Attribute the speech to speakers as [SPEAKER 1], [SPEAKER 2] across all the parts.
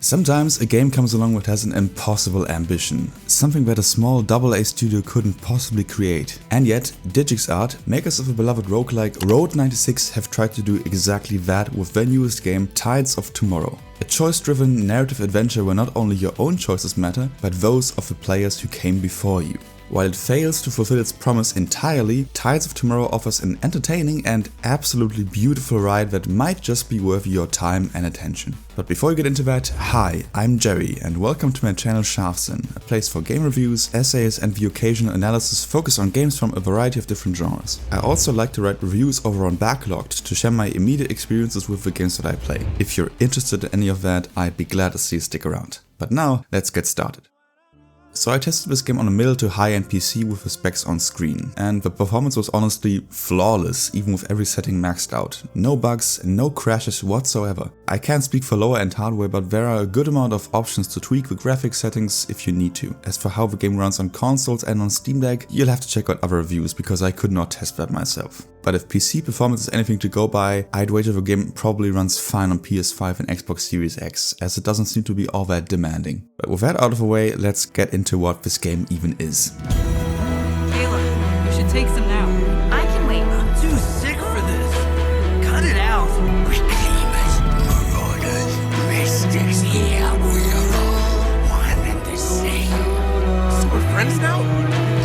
[SPEAKER 1] Sometimes a game comes along that has an impossible ambition, something that a small AA studio couldn't possibly create. And yet, DigixArt, makers of a beloved roguelike Road 96, have tried to do exactly that with their newest game, Tides of Tomorrow. A choice-driven narrative adventure where not only your own choices matter, but those of the players who came before you. While it fails to fulfill its promise entirely, Tides of Tomorrow offers an entertaining and absolutely beautiful ride that might just be worth your time and attention. But before we get into that, hi, I'm Jerry and welcome to my channel Scharfsinn, a place for game reviews, essays and the occasional analysis focused on games from a variety of different genres. I also like to write reviews over on Backlogged to share my immediate experiences with the games that I play. If you're interested in any of that, I'd be glad to see you stick around. But now, let's get started. So I tested this game on a middle to high-end PC with the specs on screen, and the performance was honestly flawless, even with every setting maxed out. No bugs, no crashes whatsoever. I can't speak for lower-end hardware, but there are a good amount of options to tweak the graphics settings if you need to. As for how the game runs on consoles and on Steam Deck, you'll have to check out other reviews because I could not test that myself. But if PC performance is anything to go by, I'd wager the game probably runs fine on PS5 and Xbox Series X, as it doesn't seem to be all that demanding. But with that out of the way, let's get into what this game even is.
[SPEAKER 2] Kayla, you should take some now.
[SPEAKER 3] I can wait.
[SPEAKER 4] I'm too sick for this. Cut it out.
[SPEAKER 5] Reclaimers, marauders, mystics, here we are all one and the same.
[SPEAKER 4] So we're friends now?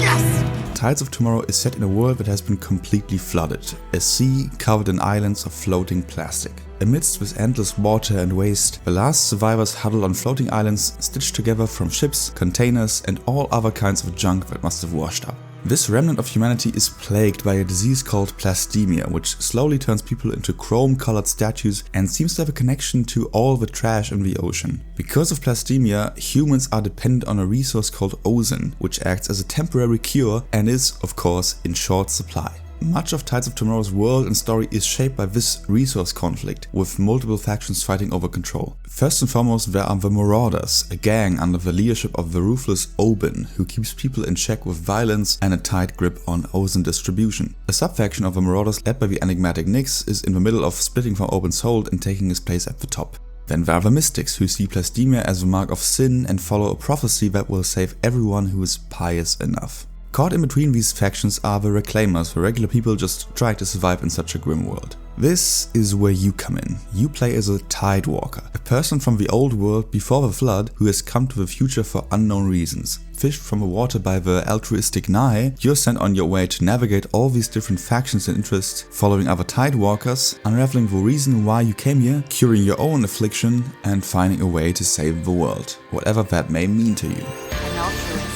[SPEAKER 4] Yes!
[SPEAKER 1] Tides of Tomorrow is set in a world that has been completely flooded, a sea covered in islands of floating plastic. Amidst this endless water and waste, the last survivors huddle on floating islands stitched together from ships, containers and all other kinds of junk that must have washed up. This remnant of humanity is plagued by a disease called plastemia, which slowly turns people into chrome-colored statues and seems to have a connection to all the trash in the ocean. Because of plastemia, humans are dependent on a resource called ozone, which acts as a temporary cure and is, of course, in short supply. Much of Tides of Tomorrow's world and story is shaped by this resource conflict, with multiple factions fighting over control. First and foremost, there are the Marauders, a gang under the leadership of the ruthless Oben, who keeps people in check with violence and a tight grip on ozone distribution. A subfaction of the Marauders, led by the enigmatic Nyx, is in the middle of splitting from Oben's hold and taking his place at the top. Then there are the Mystics, who see plastemia as a mark of sin and follow a prophecy that will save everyone who is pious enough. Caught in between these factions are the Reclaimers, the regular people just trying to survive in such a grim world. This is where you come in. You play as a Tidewalker, a person from the old world before the flood who has come to the future for unknown reasons. Fished from the water by the altruistic Nye, you're sent on your way to navigate all these different factions and interests, following other Tidewalkers, unraveling the reason why you came here, curing your own affliction, and finding a way to save the world, whatever that may mean to you.
[SPEAKER 2] An altruist.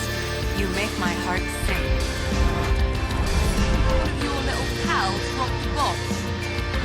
[SPEAKER 2] You make my heart sing. Your little pal swapped the boss.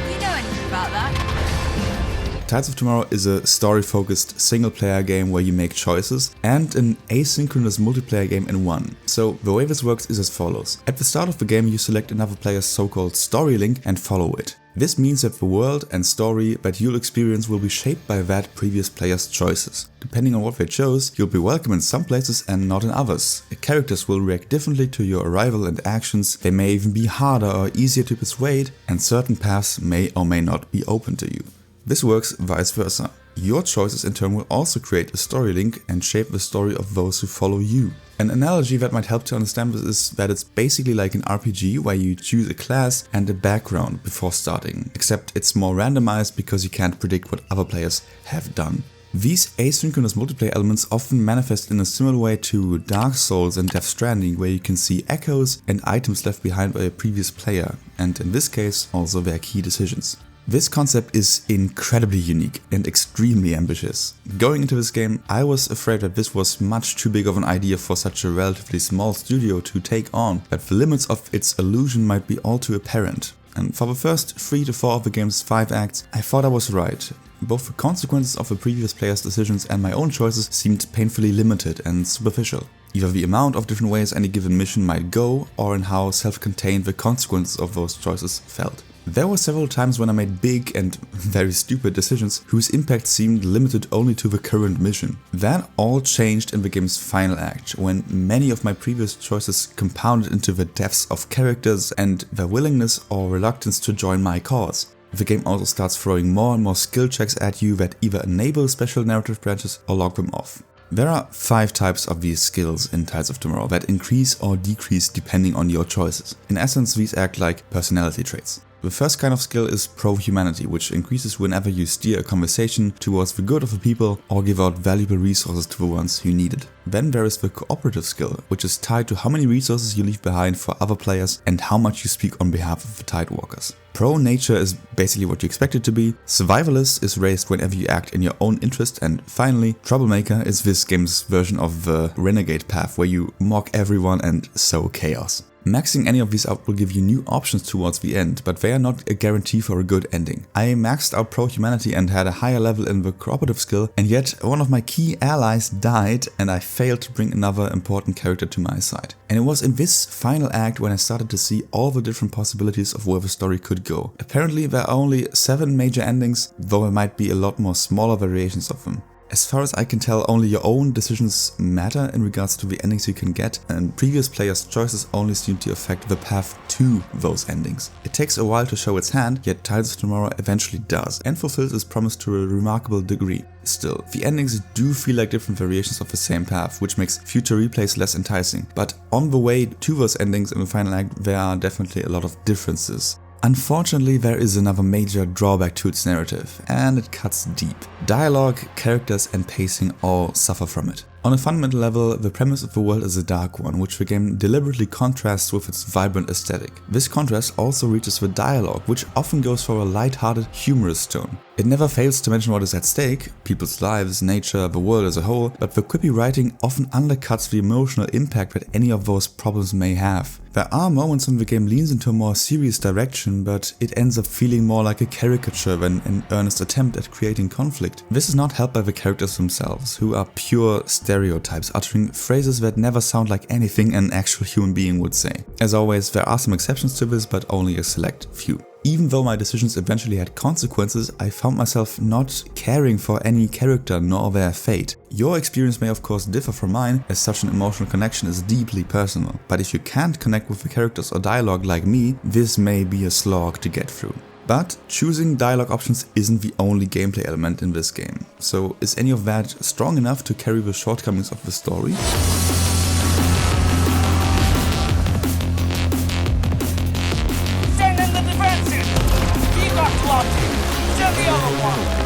[SPEAKER 2] Do you know anything about that?
[SPEAKER 1] Tides of Tomorrow is a story-focused single-player game where you make choices and an asynchronous multiplayer game in one. So the way this works is as follows. At the start of the game you select another player's so-called story link and follow it. This means that the world and story that you'll experience will be shaped by that previous player's choices. Depending on what they chose, you'll be welcome in some places and not in others. The characters will react differently to your arrival and actions, they may even be harder or easier to persuade, and certain paths may or may not be open to you. This works vice versa. Your choices in turn will also create a story link and shape the story of those who follow you. An analogy that might help to understand this is that it's basically like an RPG where you choose a class and a background before starting, except it's more randomized because you can't predict what other players have done. These asynchronous multiplayer elements often manifest in a similar way to Dark Souls and Death Stranding, where you can see echoes and items left behind by a previous player, and in this case also their key decisions. This concept is incredibly unique and extremely ambitious. Going into this game, I was afraid that this was much too big of an idea for such a relatively small studio to take on, that the limits of its illusion might be all too apparent. And for the first 3 to 4 of the game's 5 acts, I thought I was right. Both the consequences of the previous player's decisions and my own choices seemed painfully limited and superficial. Either the amount of different ways any given mission might go, or in how self-contained the consequences of those choices felt. There were several times when I made big and very stupid decisions whose impact seemed limited only to the current mission. That all changed in the game's final act, when many of my previous choices compounded into the deaths of characters and their willingness or reluctance to join my cause. The game also starts throwing more and more skill checks at you that either enable special narrative branches or log them off. There are 5 types of these skills in Tides of Tomorrow that increase or decrease depending on your choices. In essence, these act like personality traits. The first kind of skill is pro-humanity, which increases whenever you steer a conversation towards the good of the people or give out valuable resources to the ones who need it. Then there is the cooperative skill, which is tied to how many resources you leave behind for other players and how much you speak on behalf of the Tidewalkers. Pro-nature is basically what you expect it to be, survivalist is raised whenever you act in your own interest, and finally, troublemaker is this game's version of the renegade path where you mock everyone and sow chaos. Maxing any of these out will give you new options towards the end, but they are not a guarantee for a good ending. I maxed out pro-humanity and had a higher level in the cooperative skill, and yet one of my key allies died and I failed to bring another important character to my side. And it was in this final act when I started to see all the different possibilities of where the story could go. Apparently there are only 7 major endings, though there might be a lot more smaller variations of them. As far as I can tell, only your own decisions matter in regards to the endings you can get, and previous players' choices only seem to affect the path to those endings. It takes a while to show its hand, yet Tides of Tomorrow eventually does, and fulfills its promise to a remarkable degree. Still, the endings do feel like different variations of the same path, which makes future replays less enticing, but on the way to those endings in the final act there are definitely a lot of differences. Unfortunately, there is another major drawback to its narrative, and it cuts deep. Dialogue, characters and pacing all suffer from it. On a fundamental level, the premise of the world is a dark one, which the game deliberately contrasts with its vibrant aesthetic. This contrast also reaches the dialogue, which often goes for a light-hearted, humorous tone. It never fails to mention what is at stake, people's lives, nature, the world as a whole, but the quippy writing often undercuts the emotional impact that any of those problems may have. There are moments when the game leans into a more serious direction, but it ends up feeling more like a caricature than an earnest attempt at creating conflict. This is not helped by the characters themselves, who are pure stereotypes, uttering phrases that never sound like anything an actual human being would say. As always, there are some exceptions to this, but only a select few. Even though my decisions eventually had consequences, I found myself not caring for any character nor their fate. Your experience may of course differ from mine, as such an emotional connection is deeply personal. But if you can't connect with the characters or dialogue like me, this may be a slog to get through. But choosing dialogue options isn't the only gameplay element in this game. So is any of that strong enough to carry the shortcomings of the story?
[SPEAKER 4] Stand in the defensive! He got flopped! Send the other one!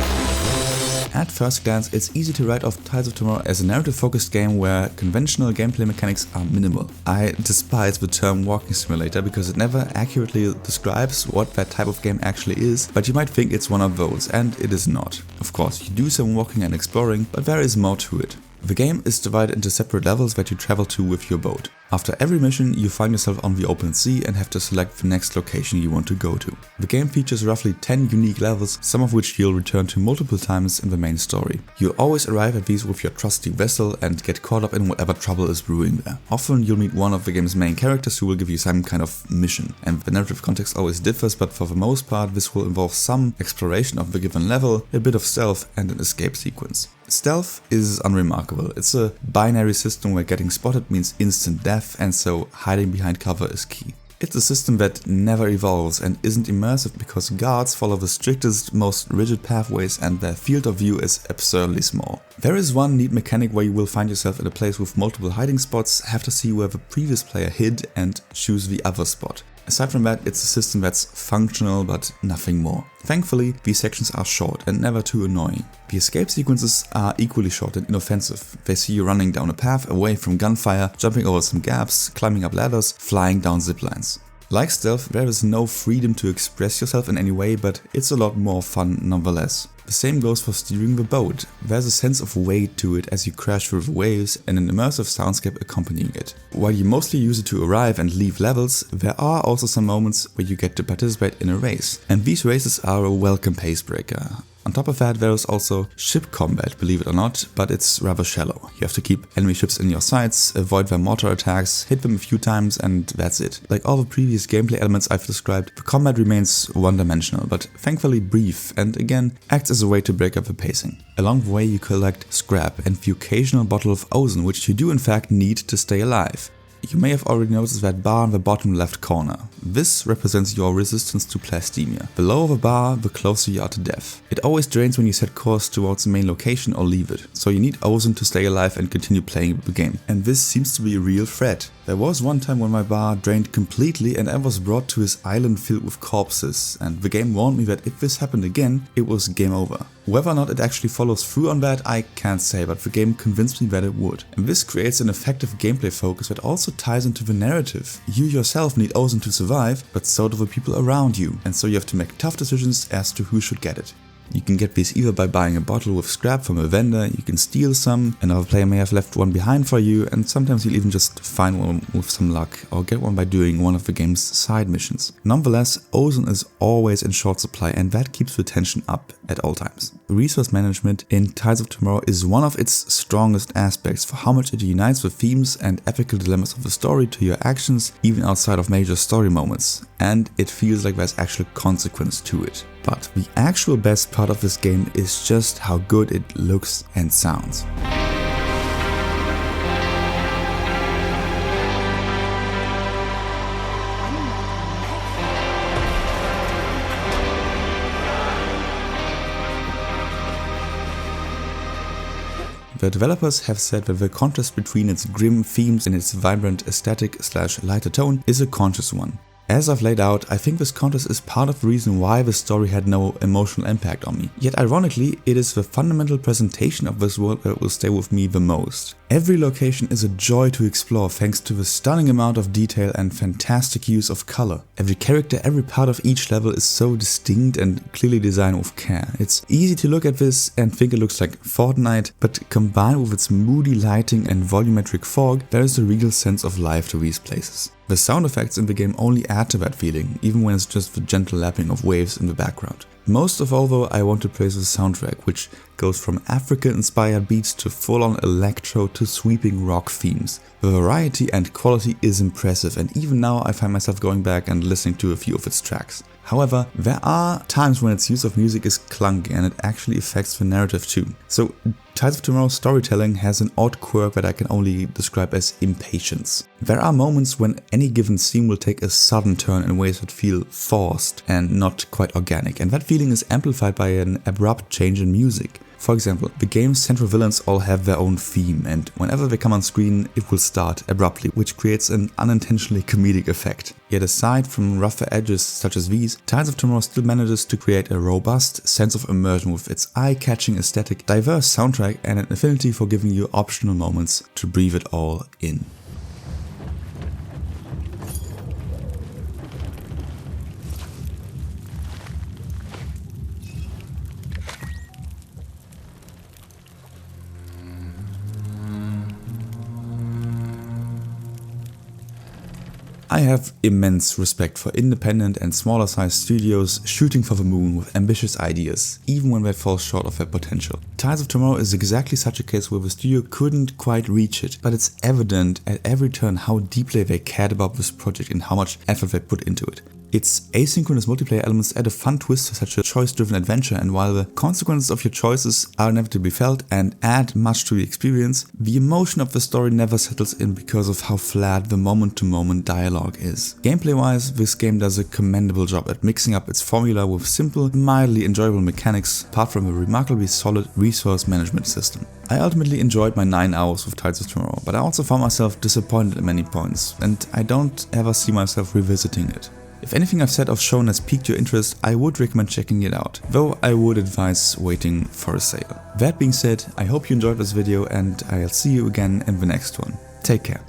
[SPEAKER 1] At first glance, it's easy to write off Tides of Tomorrow as a narrative-focused game where conventional gameplay mechanics are minimal. I despise the term walking simulator because it never accurately describes what that type of game actually is, but you might think it's one of those, and it is not. Of course, you do some walking and exploring, but there is more to it. The game is divided into separate levels that you travel to with your boat. After every mission, you find yourself on the open sea and have to select the next location you want to go to. The game features roughly 10 unique levels, some of which you'll return to multiple times in the main story. You'll always arrive at these with your trusty vessel and get caught up in whatever trouble is brewing there. Often you'll meet one of the game's main characters who will give you some kind of mission, and the narrative context always differs, but for the most part this will involve some exploration of the given level, a bit of stealth and an escape sequence. Stealth is unremarkable. It's a binary system where getting spotted means instant death, and so hiding behind cover is key. It's a system that never evolves and isn't immersive because guards follow the strictest, most rigid pathways and their field of view is absurdly small. There is one neat mechanic where you will find yourself in a place with multiple hiding spots, have to see where the previous player hid and choose the other spot. Aside from that, it's a system that's functional but nothing more. Thankfully, these sections are short and never too annoying. The escape sequences are equally short and inoffensive. They see you running down a path away from gunfire, jumping over some gaps, climbing up ladders, flying down ziplines. Like stealth, there is no freedom to express yourself in any way, but it's a lot more fun nonetheless. The same goes for steering the boat. There's a sense of weight to it as you crash through the waves and an immersive soundscape accompanying it. While you mostly use it to arrive and leave levels, there are also some moments where you get to participate in a race. And these races are a welcome pacebreaker. On top of that, there is also ship combat, believe it or not, but it's rather shallow. You have to keep enemy ships in your sights, avoid their mortar attacks, hit them a few times and that's it. Like all the previous gameplay elements I've described, the combat remains one-dimensional, but thankfully brief and again acts as a way to break up the pacing. Along the way you collect scrap and the occasional bottle of ozone, which you do in fact need to stay alive. you may have already noticed that bar in the bottom left corner. This represents your resistance to plastemia. The lower the bar, the closer you are to death. It always drains when you set course towards the main location or leave it, so you need ozone to stay alive and continue playing the game. And this seems to be a real threat. There was one time when my bar drained completely and I was brought to this island filled with corpses, and the game warned me that if this happened again, it was game over. Whether or not it actually follows through on that, I can't say, but the game convinced me that it would. And this creates an effective gameplay focus that also ties into the narrative. You yourself need ozone to survive, but so do the people around you, and so you have to make tough decisions as to who should get it. You can get these either by buying a bottle with scrap from a vendor, you can steal some, another player may have left one behind for you, and sometimes you'll even just find one with some luck, or get one by doing one of the game's side missions. Nonetheless, ozone is always in short supply, and that keeps the tension up at all times. Resource management in Tides of Tomorrow is one of its strongest aspects for how much it unites the themes and ethical dilemmas of the story to your actions, even outside of major story moments, and it feels like there's actual consequence to it. But the actual best part of this game is just how good it looks and sounds. The developers have said that the contrast between its grim themes and its vibrant aesthetic/lighter tone is a conscious one. As I've laid out, I think this contrast is part of the reason why the story had no emotional impact on me. Yet ironically, it is the fundamental presentation of this world that will stay with me the most. Every location is a joy to explore thanks to the stunning amount of detail and fantastic use of color. Every character, every part of each level is so distinct and clearly designed with care. It's easy to look at this and think it looks like Fortnite, but combined with its moody lighting and volumetric fog, there is a real sense of life to these places. The sound effects in the game only add to that feeling, even when it's just the gentle lapping of waves in the background. Most of all though, I want to praise the soundtrack, which goes from Africa-inspired beats to full-on electro to sweeping rock themes. The variety and quality is impressive, and even now I find myself going back and listening to a few of its tracks. However, there are times when its use of music is clunky and it actually affects the narrative too. So Tides of Tomorrow's storytelling has an odd quirk that I can only describe as impatience. There are moments when any given scene will take a sudden turn in ways that feel forced and not quite organic, and that feeling is amplified by an abrupt change in music. For example, the game's central villains all have their own theme, and whenever they come on screen it will start abruptly, which creates an unintentionally comedic effect. Yet aside from rougher edges such as these, Tides of Tomorrow still manages to create a robust sense of immersion with its eye-catching aesthetic, diverse soundtrack and an affinity for giving you optional moments to breathe it all in. I have immense respect for independent and smaller sized studios shooting for the moon with ambitious ideas, even when they fall short of their potential. Tides of Tomorrow is exactly such a case where the studio couldn't quite reach it, but it's evident at every turn how deeply they cared about this project and how much effort they put into it. Its asynchronous multiplayer elements add a fun twist to such a choice-driven adventure, and while the consequences of your choices are inevitably felt and add much to the experience, the emotion of the story never settles in because of how flat the moment-to-moment dialogue is. Gameplay-wise, this game does a commendable job at mixing up its formula with simple, mildly enjoyable mechanics, apart from a remarkably solid resource management system. I ultimately enjoyed my 9 hours with Tides of Tomorrow, but I also found myself disappointed at many points, and I don't ever see myself revisiting it. If anything I've said or shown has piqued your interest, I would recommend checking it out, though I would advise waiting for a sale. That being said, I hope you enjoyed this video and I'll see you again in the next one. Take care.